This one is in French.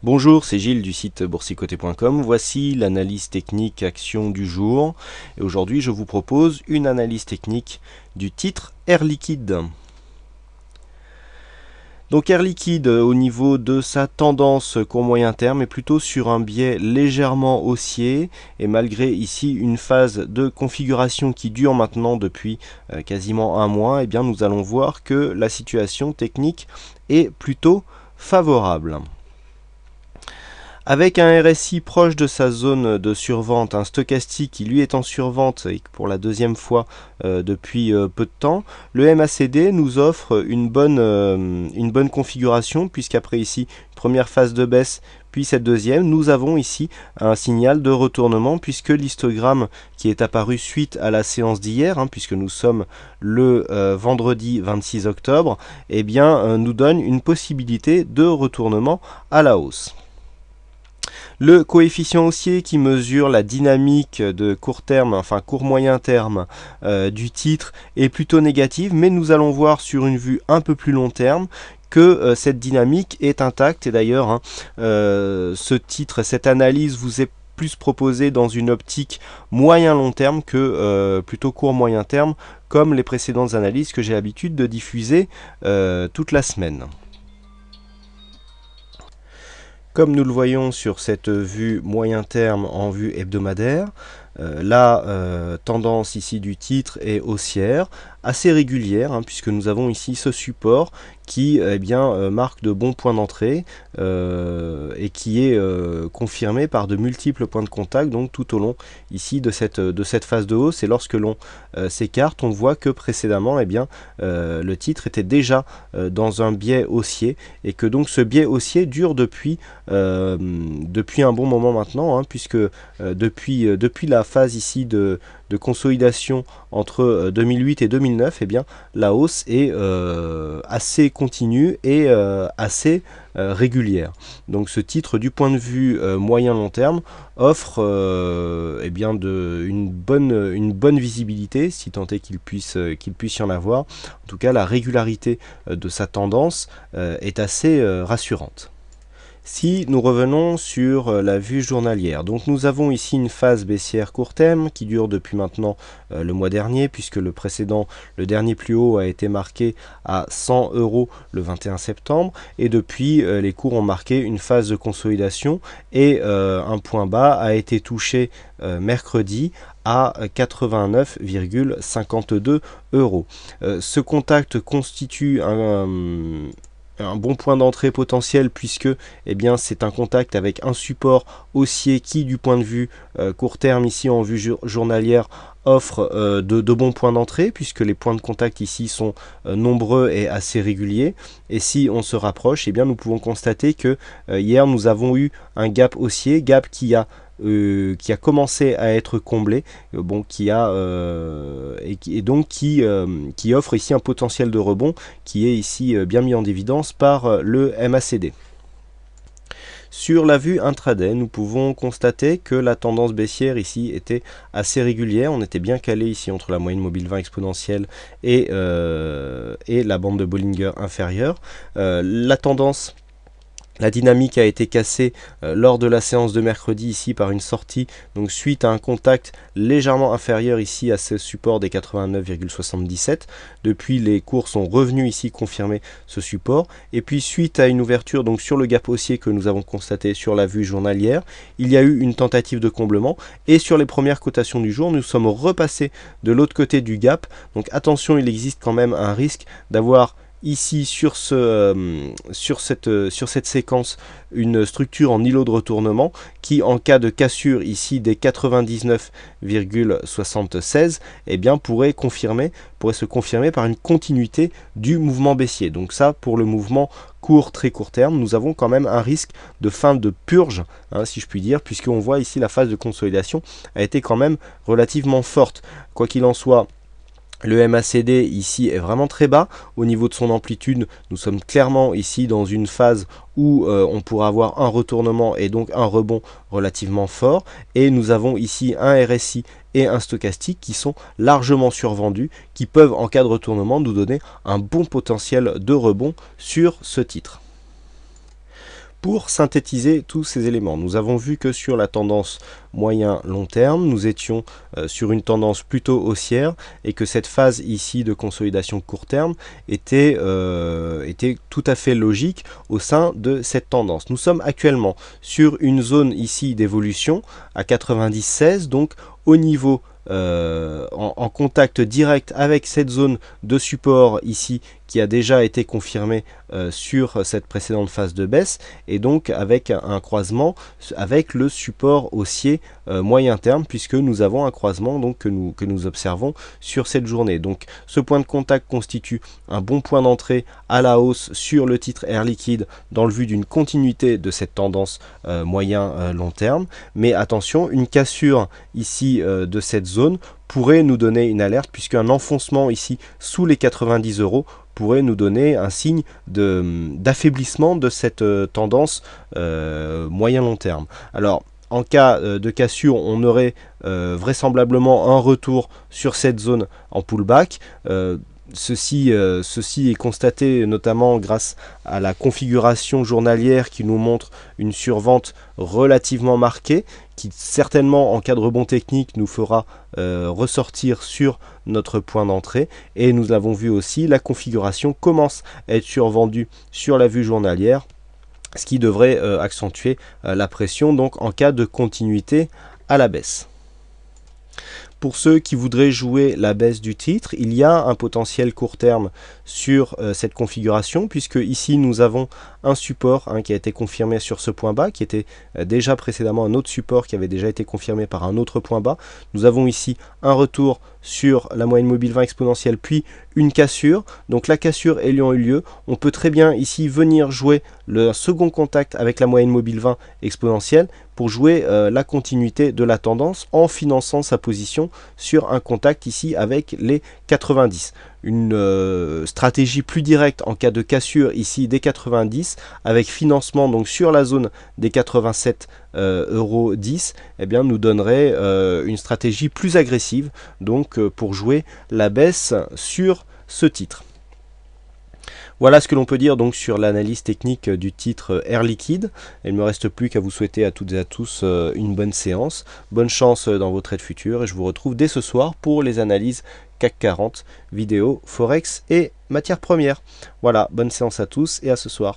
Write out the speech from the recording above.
Bonjour, c'est Gilles du site boursicoté.com. Voici l'analyse technique action du jour. Et aujourd'hui, je vous propose une analyse technique du titre Air Liquide. Donc Air Liquide, au niveau de sa tendance court moyen terme, est plutôt sur un biais légèrement haussier. Et malgré ici une phase de configuration qui dure maintenant depuis quasiment un mois, eh bien nous allons voir que la situation technique est plutôt favorable. Avec un RSI proche de sa zone de survente, un stochastique qui lui est en survente et pour la deuxième fois depuis peu de temps, le MACD nous offre une bonne configuration puisqu'après ici, première phase de baisse, puis cette deuxième, nous avons ici un signal de retournement puisque l'histogramme qui est apparu suite à la séance d'hier, puisque nous sommes le vendredi 26 octobre, eh bien, nous donne une possibilité de retournement à la hausse. Le coefficient haussier qui mesure la dynamique de court terme, enfin court moyen terme du titre est plutôt négative, mais nous allons voir sur une vue un peu plus long terme que cette dynamique est intacte. Et d'ailleurs, ce titre, cette analyse vous est plus proposée dans une optique moyen-long terme que plutôt court-moyen terme, comme les précédentes analyses que j'ai l'habitude de diffuser toute la semaine. Comme nous le voyons sur cette vue moyen terme en vue hebdomadaire, la tendance ici du titre est haussière, assez régulière, puisque nous avons ici ce support qui marque de bons points d'entrée et qui est confirmé par de multiples points de contact donc tout au long ici de cette phase de hausse. Et lorsque l'on s'écarte, on voit que précédemment le titre était déjà dans un biais haussier et que donc ce biais haussier dure depuis un bon moment maintenant, puisque depuis la phase ici de consolidation entre 2008 et 2009, eh bien, la hausse est assez continue et assez régulière. Donc ce titre, du point de vue moyen-long terme, offre une bonne visibilité, si tant est qu'il puisse y en avoir. En tout cas, la régularité de sa tendance est assez rassurante. Si nous revenons sur la vue journalière, donc nous avons ici une phase baissière court terme qui dure depuis maintenant le mois dernier, puisque le dernier plus haut a été marqué à 100 € le 21 septembre, et depuis les cours ont marqué une phase de consolidation et un point bas a été touché mercredi à 89,52 €. Ce contact constitue un bon point d'entrée potentiel puisque c'est un contact avec un support haussier qui, du point de vue court terme ici en vue journalière, offre de bons points d'entrée puisque les points de contact ici sont nombreux et assez réguliers. Et si on se rapproche, nous pouvons constater que hier nous avons eu un gap haussier, gap qui a commencé à être comblé, qui offre ici un potentiel de rebond qui est ici bien mis en évidence par le MACD. Sur la vue intraday, nous pouvons constater que la tendance baissière ici était assez régulière. On était bien calé ici entre la moyenne mobile 20 exponentielle et la bande de Bollinger inférieure. La dynamique a été cassée lors de la séance de mercredi ici par une sortie, donc suite à un contact légèrement inférieur ici à ce support des 89,77. Depuis, les cours sont revenus ici confirmer ce support. Et puis suite à une ouverture donc sur le gap haussier que nous avons constaté sur la vue journalière, il y a eu une tentative de comblement. Et sur les premières cotations du jour, nous sommes repassés de l'autre côté du gap. Donc attention, il existe quand même un risque d'avoir ici sur cette séquence une structure en îlot de retournement qui, en cas de cassure ici des 99,76, pourrait se confirmer par une continuité du mouvement baissier. Donc ça, pour le mouvement très court terme, nous avons quand même un risque de fin de purge, si je puis dire, puisqu'on voit ici la phase de consolidation a été quand même relativement forte. Quoi qu'il en soit, le MACD ici est vraiment très bas. Au niveau de son amplitude, nous sommes clairement ici dans une phase où on pourra avoir un retournement et donc un rebond relativement fort. Et nous avons ici un RSI et un stochastique qui sont largement survendus, qui peuvent en cas de retournement nous donner un bon potentiel de rebond sur ce titre. pour synthétiser tous ces éléments. Nous avons vu que sur la tendance moyen-long terme, nous étions sur une tendance plutôt haussière et que cette phase ici de consolidation court terme était tout à fait logique au sein de cette tendance. Nous sommes actuellement sur une zone ici d'évolution à 90,16, donc au niveau en contact direct avec cette zone de support ici qui a déjà été confirmée sur cette précédente phase de baisse, et donc avec un croisement avec le support haussier moyen terme, puisque nous avons un croisement donc que nous observons sur cette journée. Donc ce point de contact constitue un bon point d'entrée à la hausse sur le titre Air Liquide dans le but d'une continuité de cette tendance moyen long terme. Mais attention, une cassure ici de cette zone pourrait nous donner une alerte, puisque un enfoncement ici sous les 90 € pourrait nous donner un signe d'affaiblissement de cette tendance moyen-long terme. Alors, en cas de cassure, on aurait vraisemblablement un retour sur cette zone en pullback. Ceci est constaté notamment grâce à la configuration journalière qui nous montre une survente relativement marquée, qui certainement en cas de rebond technique nous fera ressortir sur notre point d'entrée. Et nous l'avons vu aussi, la configuration commence à être survendue sur la vue journalière, ce qui devrait accentuer la pression donc en cas de continuité à la baisse. Pour ceux qui voudraient jouer la baisse du titre, il y a un potentiel court terme sur cette configuration, puisque ici nous avons un support qui a été confirmé sur ce point bas, qui était déjà précédemment un autre support qui avait déjà été confirmé par un autre point bas. Nous avons ici un retour sur la moyenne mobile 20 exponentielle, puis une cassure. Donc la cassure ayant eu lieu, on peut très bien ici venir jouer le second contact avec la moyenne mobile 20 exponentielle pour jouer la continuité de la tendance en finançant sa position sur un contact ici avec les 90. Une stratégie plus directe en cas de cassure ici des 90 avec financement donc sur la zone des 87,10 €, eh bien nous donnerait une stratégie plus agressive donc pour jouer la baisse sur ce titre. Voilà ce que l'on peut dire donc sur l'analyse technique du titre Air Liquide. Il ne me reste plus qu'à vous souhaiter à toutes et à tous une bonne séance. Bonne chance dans vos trades futurs et je vous retrouve dès ce soir pour les analyses CAC 40, vidéo, Forex et matières premières. Voilà, bonne séance à tous et à ce soir.